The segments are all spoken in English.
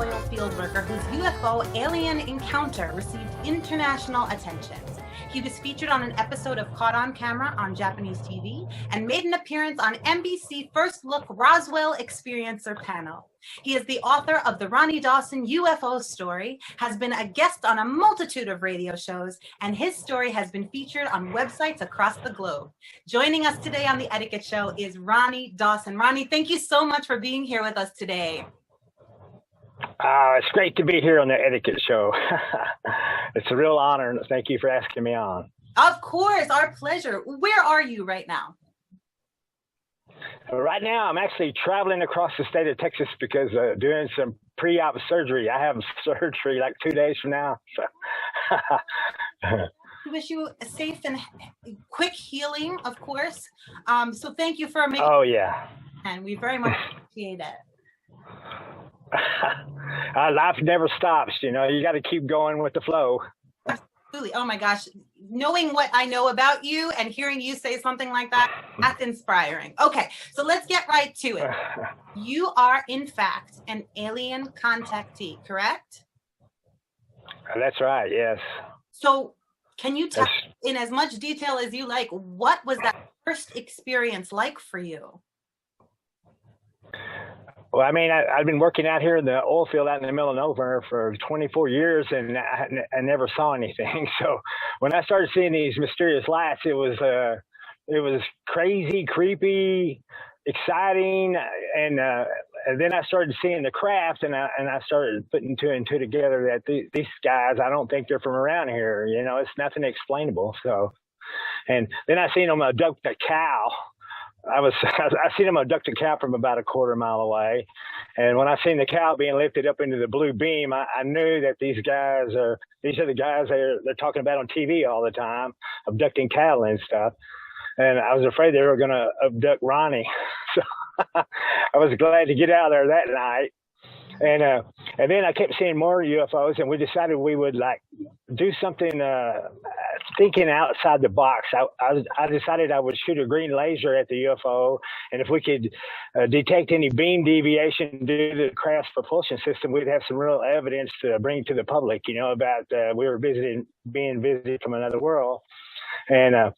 oil field worker whose UFO alien encounter received international attention. He was featured on an episode of Caught on Camera on Japanese TV and made an appearance on NBC First Look Roswell Experiencer panel. He is the author of the Ronny Dawson UFO story, has been a guest on a multitude of radio shows, and his story has been featured on websites across the globe. Joining us today on The Etiquette Show is Ronny Dawson. Ronny, thank you so much for being here with us today. It's great to be here on The Etiquette Show. It's a real honor, and thank you for asking me on. Of course, our pleasure. Where are you right now? Right now, I'm actually traveling across the state of Texas because doing some pre-op surgery. I have surgery like 2 days from now. We wish you a safe and quick healing, of course. So thank you for making. Oh, yeah. And we very much appreciate it. Life never stops, you know. You got to keep going with the flow. Absolutely. Oh my gosh, knowing what I know about you and hearing you say something like that, that's inspiring. Okay, so let's get right to it. You are in fact an alien contactee, correct? That's right, yes. So can you tell in as much detail as you like, what was that first experience like for you? Well, I mean, I've been working out here in the oil field out in the middle of nowhere for 24 years, and I never saw anything. So when I started seeing these mysterious lights, it was crazy, creepy, exciting, and then I started seeing the craft, and I started putting two and two together that these guys, I don't think they're from around here. You know, it's nothing explainable. So, and then I seen them abduct a cow. I seen them abduct a cow from about a quarter mile away. And when I seen the cow being lifted up into the blue beam, I knew that these are the guys they're talking about on TV all the time, abducting cattle and stuff. And I was afraid they were going to abduct Ronny. So I was glad to get out of there that night. And then I kept seeing more UFOs, and we decided we would like do something thinking outside the box. I decided I would shoot a green laser at the UFO, and if we could detect any beam deviation due to the craft's propulsion system, we'd have some real evidence to bring to the public, you know, about we were being visited from another world. And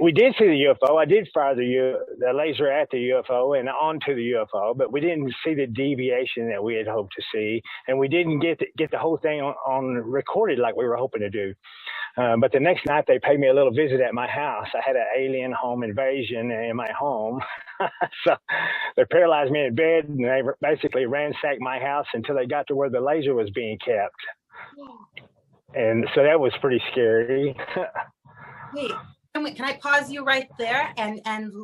we did see the UFO. I did fire the laser at the UFO and onto the UFO, but we didn't see the deviation that we had hoped to see, and we didn't get the whole thing on recorded like we were hoping to do. But the next night, they paid me a little visit at my house. I had an alien home invasion in my home, so they paralyzed me in bed, and they basically ransacked my house until they got to where the laser was being kept. And so that was pretty scary. Wait, can I pause you right there and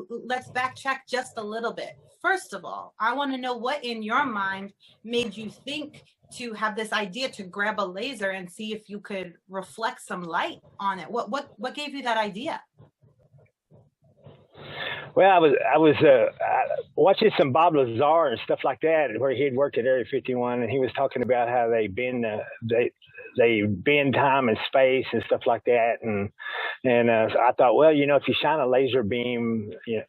let's backtrack just a little bit. First of all, I want to know what in your mind made you think to have this idea to grab a laser and see if you could reflect some light on it. What gave you that idea? Well, I was watching some Bob Lazar and stuff like that, where he had worked at Area 51, and he was talking about how they bend time and space and stuff like that. And so I thought, well, you know, if you shine a laser beam, you know,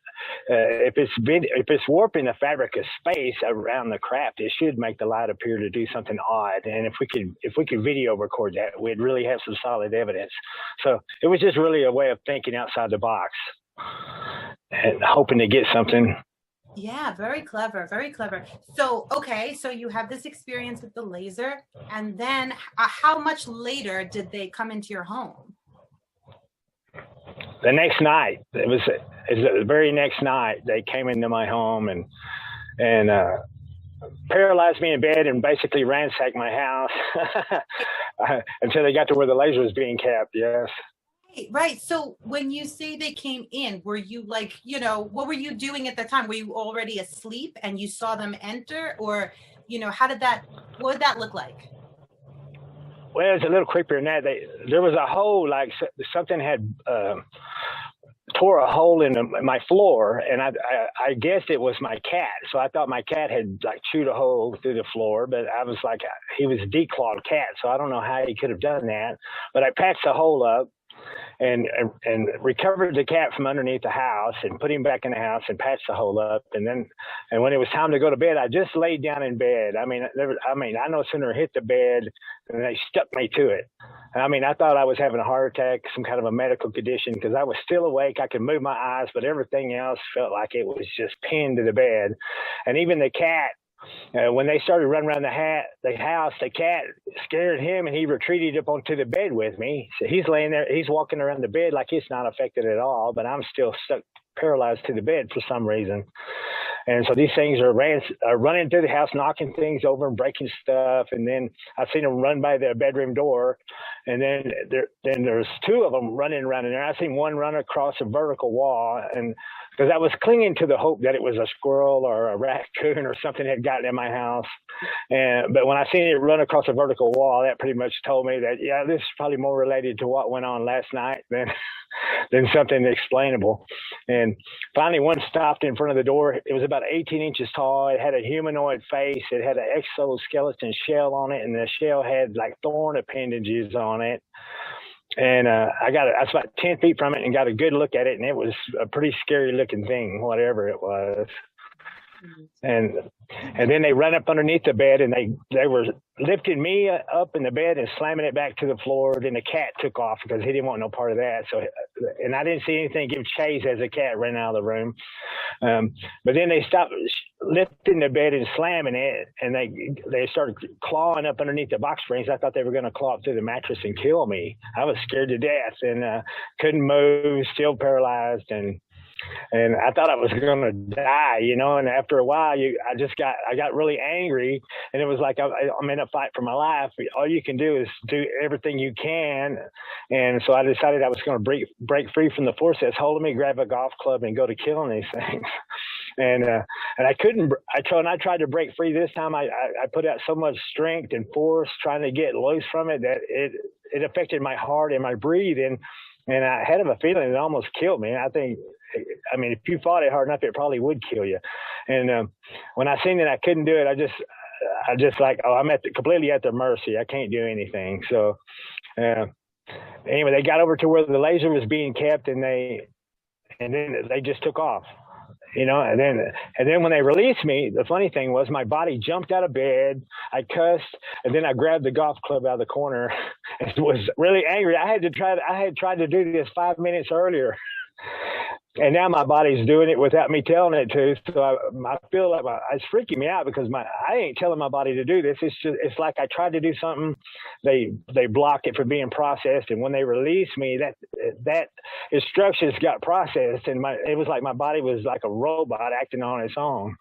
if it's warping the fabric of space around the craft, it should make the light appear to do something odd. And if we could video record that, we'd really have some solid evidence. So it was just really a way of thinking outside the box and hoping to get something. Yeah, very clever, very clever. So, okay, so you have this experience with the laser, and then how much later did they come into your home? The next night. It was the very next night they came into my home and paralyzed me in bed and basically ransacked my house until they got to where the laser was being kept. Yes. Right. So when you say they came in, were you like, you know, what were you doing at the time? Were you already asleep and you saw them enter, or, you know, what would that look like? Well, it's a little creepier than that. There was a hole, like something had tore a hole in my floor, and I guessed it was my cat. So I thought my cat had like chewed a hole through the floor, but I was like, he was a declawed cat, so I don't know how he could have done that. But I patched the hole up, and recovered the cat from underneath the house and put him back in the house and patched the hole up. And when it was time to go to bed, I just laid down in bed. I no sooner hit the bed than they stuck me to it. I thought I was having a heart attack, some kind of a medical condition, because I was still awake. I could move my eyes, but everything else felt like it was just pinned to the bed. And even the cat, when they started running around the house, the cat scared him, and he retreated up onto the bed with me. So he's laying there, he's walking around the bed like it's not affected at all, but I'm still stuck, paralyzed to the bed for some reason. And so these things are running through the house, knocking things over and breaking stuff. And then I've seen them run by the bedroom door. And then there's two of them running around in there. I've seen one run across a vertical wall, and because I was clinging to the hope that it was a squirrel or a raccoon or something had gotten in my house. But when I seen it run across a vertical wall, that pretty much told me that, yeah, this is probably more related to what went on last night than something explainable. And finally, one stopped in front of the door. It was about 18 inches tall. It had a humanoid face. It had an exoskeleton shell on it, and the shell had like thorn appendages on it. And I was about 10 feet from it and got a good look at it, and it was a pretty scary looking thing, whatever it was. And then they run up underneath the bed, and they were lifting me up in the bed and slamming it back to the floor. Then the cat took off because he didn't want no part of that. So, and I didn't see anything give chase as the cat ran out of the room. But then they stopped lifting the bed and slamming it, and they started clawing up underneath the box springs. I thought they were going to claw up through the mattress and kill me. I was scared to death and couldn't move, still paralyzed, and I thought I was going to die, and after a while, I got really angry, and it was like I'm in a fight for my life. All you can do is do everything you can. And so I decided I was going to break free from the force that's holding me, grab a golf club, and go to killing these things. And I couldn't, I tried to break free this time. I put out so much strength and force trying to get loose from it that it affected my heart and my breathing. And I had a feeling it almost killed me. And I think, if you fought it hard enough, it probably would kill you. And when I seen that I couldn't do it, I just like, I'm completely at their mercy. I can't do anything. So anyway, they got over to where the laser was being kept, and then they just took off. And then when they released me, the funny thing was my body jumped out of bed. I cussed, and then I grabbed the golf club out of the corner and was really angry. I had tried to do this 5 minutes earlier. And now my body's doing it without me telling it to. So I feel like it's freaking me out because I ain't telling my body to do this. It's like I tried to do something, they block it from being processed, and when they release me, that instructions got processed, and it was like my body was like a robot acting on its own.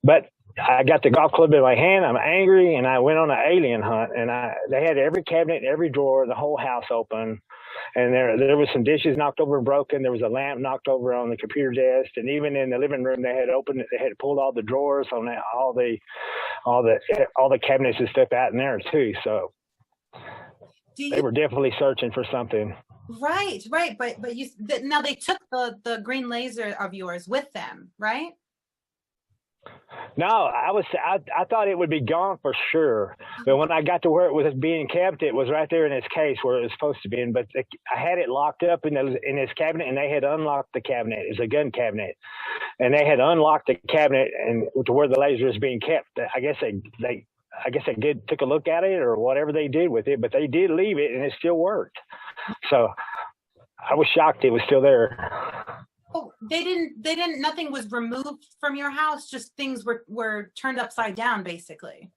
But I got the golf club in my hand. I'm angry, and I went on an alien hunt. And they had every cabinet, every drawer, the whole house open. And there was some dishes knocked over and broken. There was a lamp knocked over on the computer desk, and even in the living room, they had opened it. They had pulled all the drawers on that, all the cabinets and stuff out in there too. So they were definitely searching for something. Right. But now they took the green laser of yours with them, right? No, I thought it would be gone for sure. But when I got to where it was being kept, it was right there in its case where it was supposed to be in. But I had it locked up in this cabinet, and they had unlocked the cabinet. It was a gun cabinet, and they had unlocked the cabinet and to where the laser was being kept. I guess they took a look at it or whatever they did with it, but they did leave it, and it still worked. So I was shocked it was still there. Oh, they didn't, nothing was removed from your house, just things were turned upside down, basically.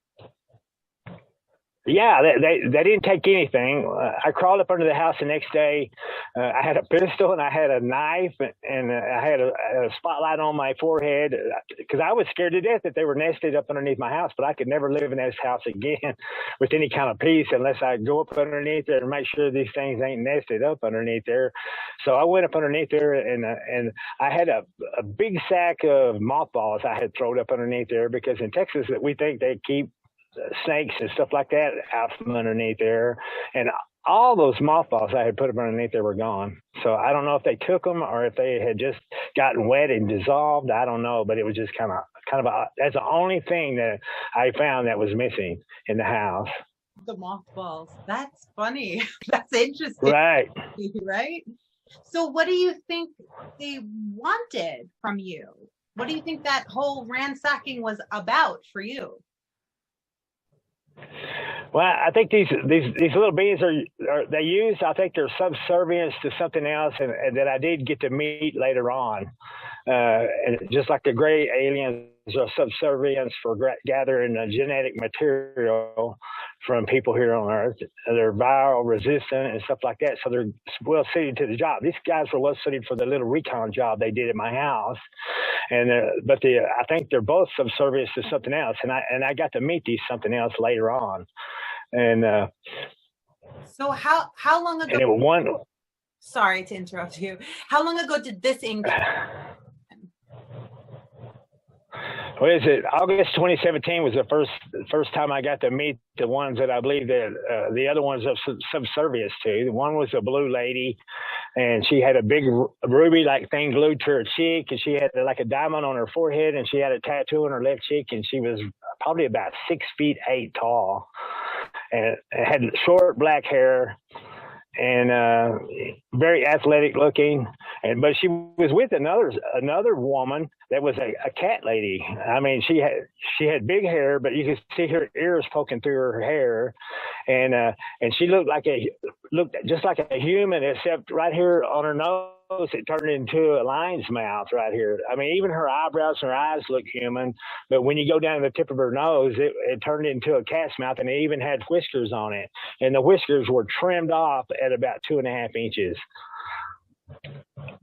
Yeah, they didn't take anything. I crawled up under the house the next day. I had a pistol and I had a knife and I had a spotlight on my forehead because I was scared to death that they were nested up underneath my house, but I could never live in this house again with any kind of peace unless I go up underneath there and make sure these things ain't nested up underneath there. So I went up underneath there and I had a big sack of mothballs I had thrown up underneath there because in Texas we think they keep snakes and stuff like that out from underneath there, and all those mothballs I had put up underneath there were gone. So I don't know if they took them or if they had just gotten wet and dissolved. I don't know, but it was just kind of that's the only thing that I found that was missing in the house. The mothballs. That's funny. That's interesting, Right. right? So what do you think they wanted from you? What do you think that whole ransacking was about for you? Well, I think these little beings are they use. I think they're subservience to something else, and that I did get to meet later on. And just like the gray aliens are subservience for gathering genetic material from people here on Earth. They're viral resistant and stuff like that, so they're well suited to the job. These guys were well suited for the little recon job they did at my house, and I think they're both subservience to something else, and I got to meet these something else later on, and So how long ago? and it was one. Sorry to interrupt you. How long ago did this encounter? What is it? August 2017 was the first time I got to meet the ones that I believe that the other ones are subservience to. One was a blue lady, and she had a big ruby like thing glued to her cheek, and she had like a diamond on her forehead, and she had a tattoo on her left cheek, and she was probably about 6'8" tall, and had short black hair, and very athletic looking, but she was with another woman that was a cat lady. I mean, she had big hair, but you could see her ears poking through her hair, and she looked just like a human, except right here on her nose it turned into a lion's mouth right here. I mean, even her eyebrows and her eyes look human, but when you go down to the tip of her nose, it turned into a cat's mouth, and it even had whiskers on it, and the whiskers were trimmed off at about 2.5 inches.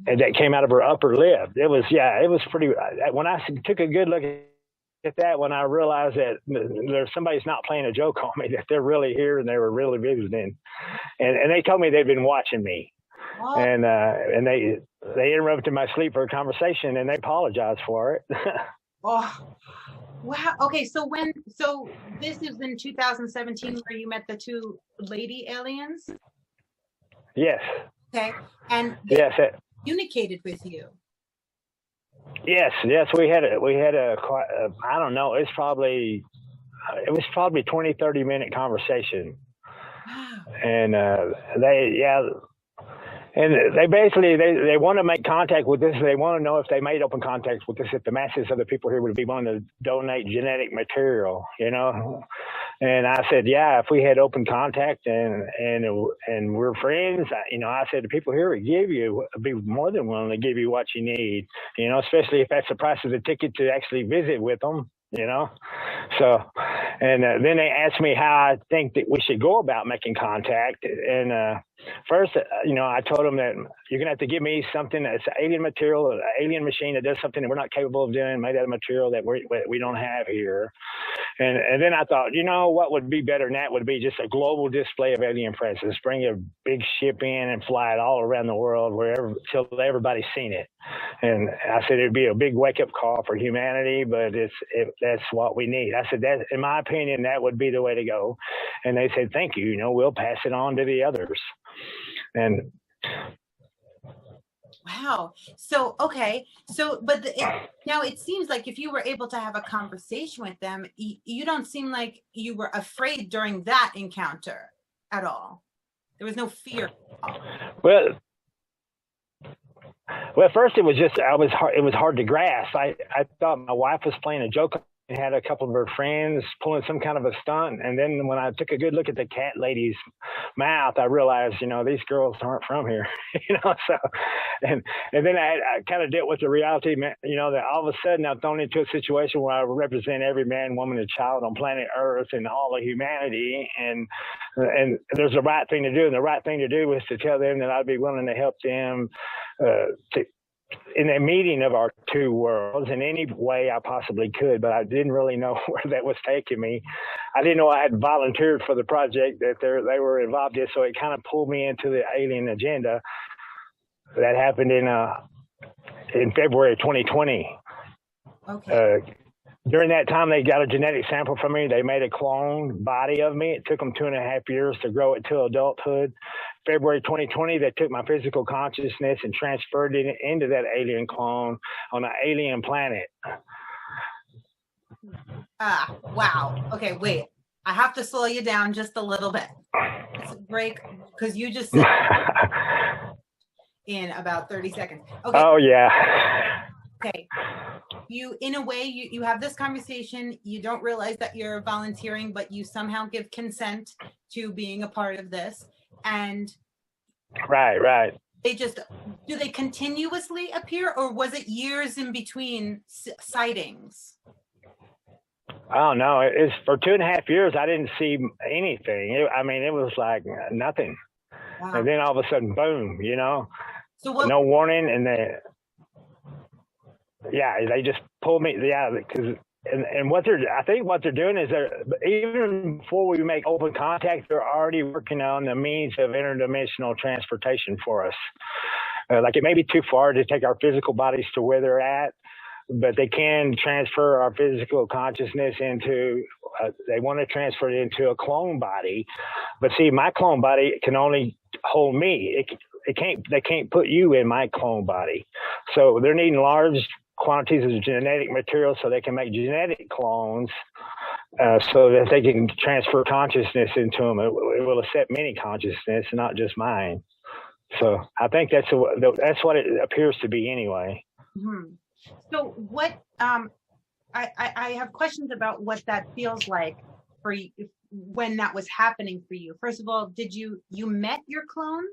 And that came out of her upper lip. It was pretty. When I took a good look at that, when I realized that there's somebody's not playing a joke on me, that they're really here and they were really visiting, and they told me they'd been watching me, Oh, and they interrupted my sleep for a conversation, and they apologized for it. oh, wow. Okay, so this is in 2017 where you met the two lady aliens? Yes, Okay, and they yes, communicated with you. yes. We had I don't know. It was probably 20-30 minute conversation, Wow. and and they basically they want to make contact with us. They want to know if they made open contact with us, if the masses of the people here would be willing to donate genetic material, you know. And I said, yeah, if we had open contact and we're friends, you know, I said the people here would be more than willing to give you what you need, you know, especially if that's the price of the ticket to actually visit with them, you know. So, and then they asked me how I think that we should go about making contact. And first, you know, I told them that you're gonna have to give me something that's alien material, an alien machine that does something that we're not capable of doing, made out of material that we don't have here. And then I thought, you know, what would be better than that would be just a global display of alien presence. Bring a big ship in and fly it all around the world till everybody's seen it. And I said it'd be a big wake up call for humanity, but that's what we need. I said that, in my opinion, that would be the way to go. And they said, thank you. You know, we'll pass it on to the others. And Wow. So, okay. So, but now it seems like if you were able to have a conversation with them, you don't seem like you were afraid during that encounter at all. There was no fear. well, at first it was hard to grasp. I thought my wife was playing a joke and had a couple of her friends pulling some kind of a stunt. And then when I took a good look at the cat lady's mouth, I realized, you know, these girls aren't from here, you know. So, and then I kind of dealt with the reality, you know, that all of a sudden I'm thrown into a situation where I represent every man, woman, and child on planet Earth and all of humanity. And there's the right thing to do. And the right thing to do was to tell them that I'd be willing to help them in a meeting of our two worlds in any way I possibly could, but I didn't really know where that was taking me. I didn't know I had volunteered for the project that they were involved in, so it kind of pulled me into the alien agenda that happened in February of 2020. Okay. During that time, they got a genetic sample from me. They made a clone body of me. It took them 2.5 years to grow it to adulthood. February 2020, they took my physical consciousness and transferred it into that alien clone on an alien planet. Wow. Okay, wait. I have to slow you down just a little bit. Let's break, because you just said in about 30 seconds. Okay. Oh, yeah. Okay. In a way, you have this conversation, you don't realize that you're volunteering, but you somehow give consent to being a part of this. And Right. do they continuously appear, or was it years in between sightings? Oh, no, it's for 2.5 years, I didn't see anything. It was like nothing. Wow. And then all of a sudden, boom, So what? no warning. And they just pulled me. Yeah. And I think what they're doing is even before we make open contact, they're already working on the means of interdimensional transportation for us. Like, it may be too far to take our physical bodies to where they're at, but they can transfer our physical consciousness into, they want to transfer it into a clone body. But see, my clone body can only hold me. They can't put you in my clone body. So they're needing large quantities of genetic material so they can make genetic clones, so that they can transfer consciousness into them. It will accept many consciousness, not just mine. So I think that's what it appears to be anyway. Mm-hmm. So what, I have questions about what that feels like for you when that was happening for you. First of all, did you met your clone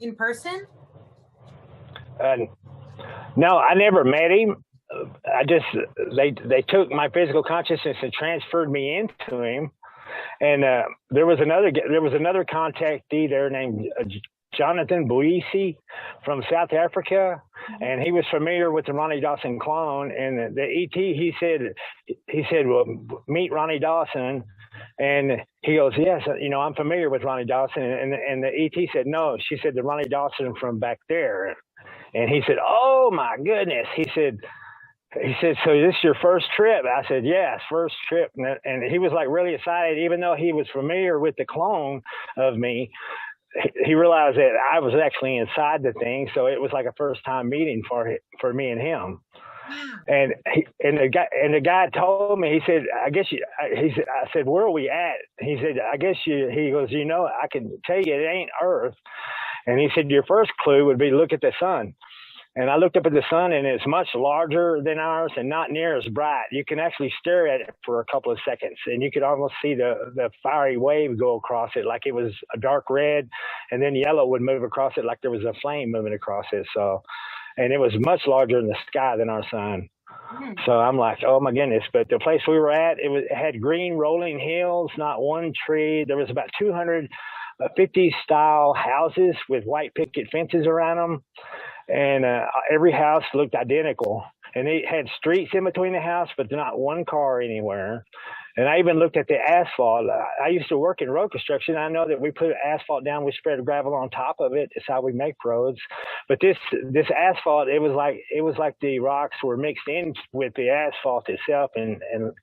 in person? No, I never met him. They took my physical consciousness and transferred me into him. And there was another contactee there named Jonathan Boisi from South Africa, and he was familiar with the Ronny Dawson clone. And the ET, he said, well, meet Ronny Dawson. And he goes, yes, I'm familiar with Ronny Dawson. And the ET said, no. She said, the Ronny Dawson from back there. And he said, oh my goodness. He said, so this is your first trip? I said, yes, first trip. And he was like really excited, even though he was familiar with the clone of me. He realized that I was actually inside the thing, so it was like a first time meeting for me and him. And the guy told me, he said, I said, where are we at? He said, I guess he goes, I can tell you it ain't Earth. And he said, your first clue would be look at the sun. And I looked up at the sun, and it's much larger than ours and not near as bright. You can actually stare at it for a couple of seconds, and you could almost see the fiery wave go across it like it was a dark red, and then yellow would move across it like there was a flame moving across it. So, and it was much larger in the sky than our sun. So I'm like, oh my goodness. But the place we were at, it had green rolling hills, not one tree. There was about 250 style houses with white picket fences around them. And every house looked identical, and they had streets in between the house, but not one car anywhere. And I even looked at the asphalt. I used to work in road construction. I know that we put asphalt down, we spread gravel on top of it. It's how we make roads. But this asphalt, it was like the rocks were mixed in with the asphalt itself and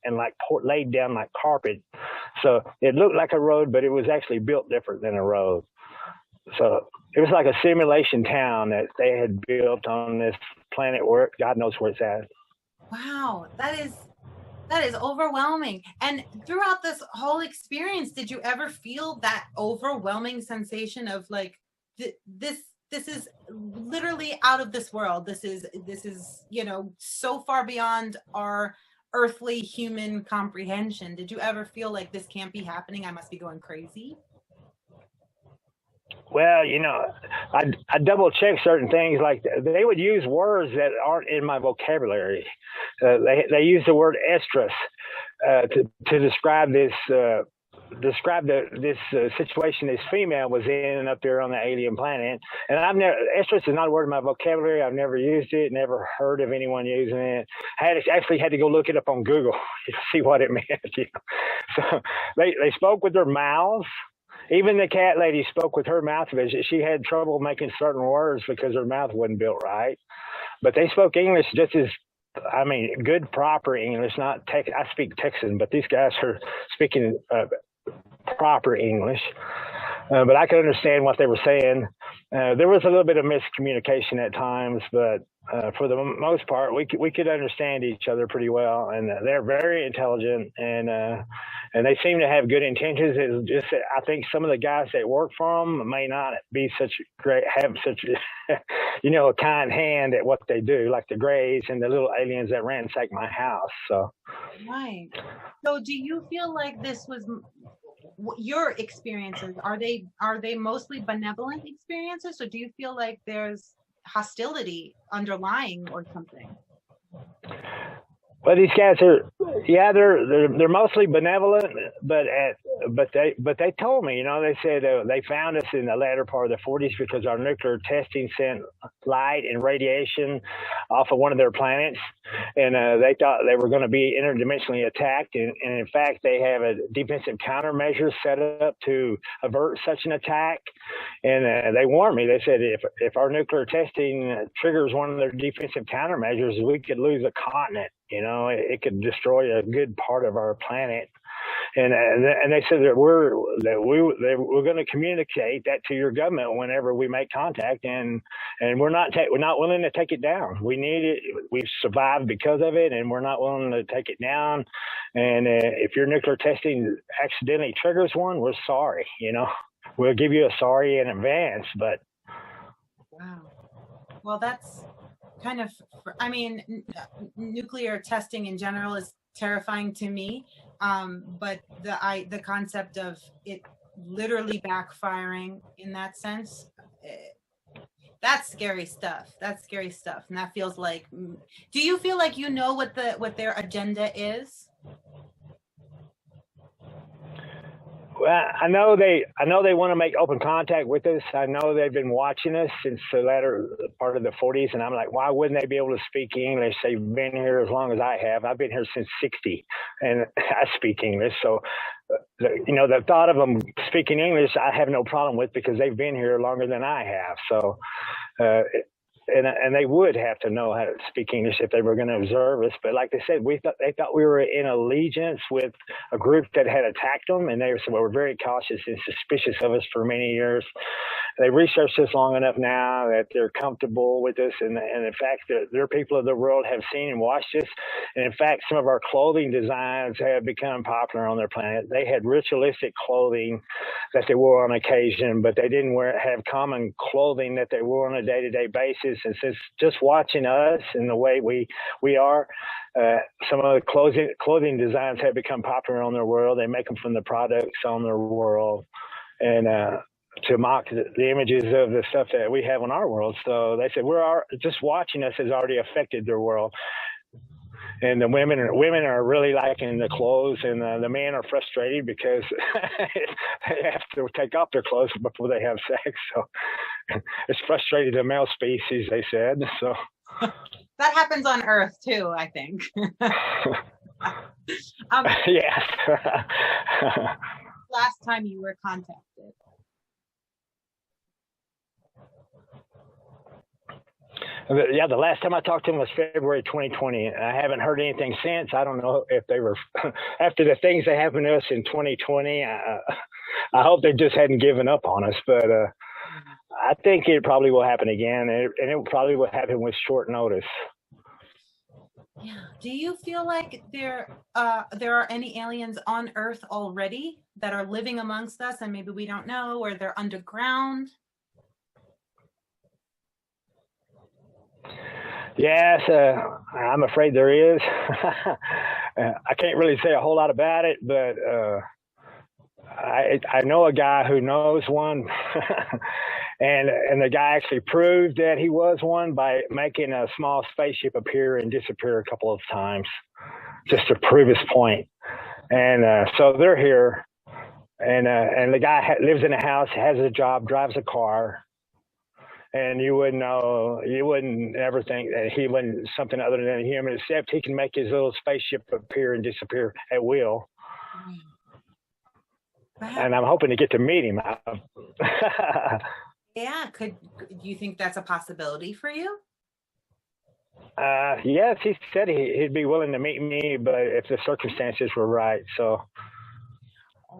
like laid down like carpet. So it looked like a road, but it was actually built different than a road. So it was like a simulation town that they had built on this planet where God knows where it's at. Wow, that is overwhelming. And throughout this whole experience, did you ever feel that overwhelming sensation of like, this is literally out of this world. This is, so far beyond our earthly human comprehension. Did you ever feel like this can't be happening? I must be going crazy. Well, I double check certain things. Like they would use words that aren't in my vocabulary. They use the word estrus to describe this situation this female was in up there on the alien planet. And estrus is not a word in my vocabulary. I've never used it, never heard of anyone using it. I actually had to go look it up on Google to see what it meant. So they spoke with their mouths. Even the cat lady spoke with her mouth. She had trouble making certain words because her mouth wasn't built right. But they spoke English just as, good, proper English, not I speak Texan, but these guys are speaking proper English. But I could understand what they were saying. There was a little bit of miscommunication at times, but for the most part, we could understand each other pretty well. And they're very intelligent, and and they seem to have good intentions. It's just that I think some of the guys that work for them may not be have such a kind hand at what they do, like the Greys and the little aliens that ransacked my house. So Right. So do you feel like this was your experiences? Are they mostly benevolent experiences, or do you feel like there's hostility underlying or something? Well, these guys they're mostly benevolent, but they told me, they said they found us in the latter part of the 40s because our nuclear testing sent light and radiation off of one of their planets, and they thought they were going to be interdimensionally attacked, and in fact they have a defensive countermeasure set up to avert such an attack, and they warned me. They said if our nuclear testing triggers one of their defensive countermeasures, we could lose a continent. It could destroy a good part of our planet, and they said that we're going to communicate that to your government whenever we make contact, and we're not willing to take it down. We need it. We've survived because of it, and we're not willing to take it down. And if your nuclear testing accidentally triggers one, we're sorry. We'll give you a sorry in advance. But wow, well, that's kind of, nuclear testing in general is terrifying to me, but the concept of it literally backfiring in that sense, that's scary stuff. And that feels like, do you feel like what their agenda is? Well, I know they want to make open contact with us. I know they've been watching us since the latter part of the 40s, and I'm like, why wouldn't they be able to speak English? They've been here as long as I have. I've been here since '60, and I speak English. So, the thought of them speaking English, I have no problem with because they've been here longer than I have. So, and they would have to know how to speak English if they were going to observe us. But like they said, they thought we were in allegiance with a group that had attacked them, and they were very cautious and suspicious of us for many years. They researched us long enough now that they're comfortable with us, and in fact, their people of the world have seen and watched us. And in fact, some of our clothing designs have become popular on their planet. They had ritualistic clothing that they wore on occasion, but they didn't have common clothing that they wore on a day-to-day basis. And since just watching us and the way we are, some of the clothing designs have become popular on their world. They make them from the products on their world, and to mock the images of the stuff that we have on our world. So they said just watching us has already affected their world. And the women are really liking the clothes, and the men are frustrated because they have to take off their clothes before they have sex. So it's frustrated the male species, they said. So that happens on Earth too, I think. Yes. Last time you were contacted? Yeah, the last time I talked to him was February 2020. I haven't heard anything since. I don't know if they were, after the things that happened to us in 2020, I hope they just hadn't given up on us. But I think it probably will happen again, and it probably will happen with short notice. Yeah. Do you feel like there are any aliens on Earth already that are living amongst us and maybe we don't know, or they're underground? Yes, I'm afraid there is. I can't really say a whole lot about it, but I know a guy who knows one, and the guy actually proved that he was one by making a small spaceship appear and disappear a couple of times, just to prove his point. And so they're here, and the guy lives in a house, has a job, drives a car. And you wouldn't ever think that he wasn't something other than a human, except he can make his little spaceship appear and disappear at will. Wow. And I'm hoping to get to meet him. Yeah, do you think that's a possibility for you? Yes, he said he'd be willing to meet me, but if the circumstances were right. So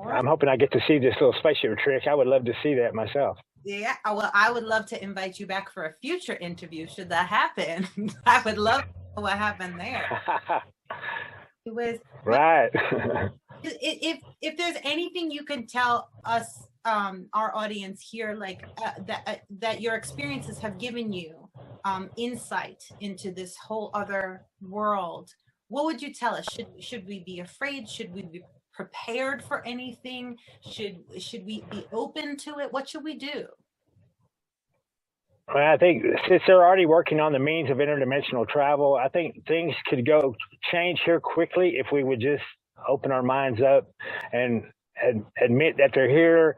I'm hoping I get to see this little spaceship trick. I would love to see that myself. Yeah, well, I would love to invite you back for a future interview should that happen. I would love to know what happened there. It was right. If there's anything you can tell us, our audience here, like that your experiences have given you insight into this whole other world, what would you tell us? Should we be afraid? Should we be prepared for anything? Should we be open to it? What should we do? Well, I think since they're already working on the means of interdimensional travel, I think things could go change here quickly if we would just open our minds up and admit that they're here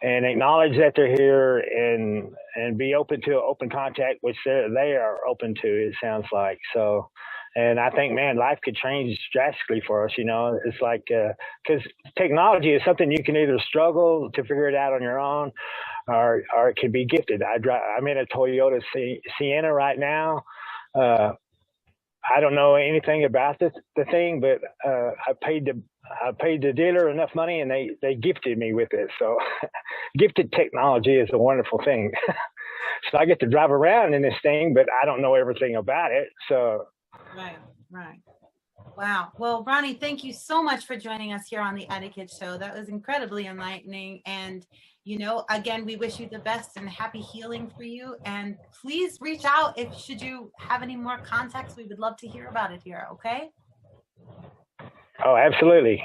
and acknowledge that they're here and be open to open contact, which they are open to, it sounds like. So, and I think, man, life could change drastically for us. You know, it's like, because technology is something you can either struggle to figure it out on your own, or it can be gifted. I'm in a Toyota Sienna right now. I don't know anything about the thing, but I paid the dealer enough money, and they gifted me with it. So, gifted technology is a wonderful thing. So I get to drive around in this thing, but I don't know everything about it. So. Right. Wow. Well, Ronny, thank you so much for joining us here on the Etiquette Show. That was incredibly enlightening. And, you know, again, we wish you the best and happy healing for you. And please reach out should you have any more contacts. We would love to hear about it here. Okay. Oh, absolutely.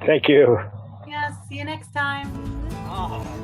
Thank you. Yes. See you next time. Oh.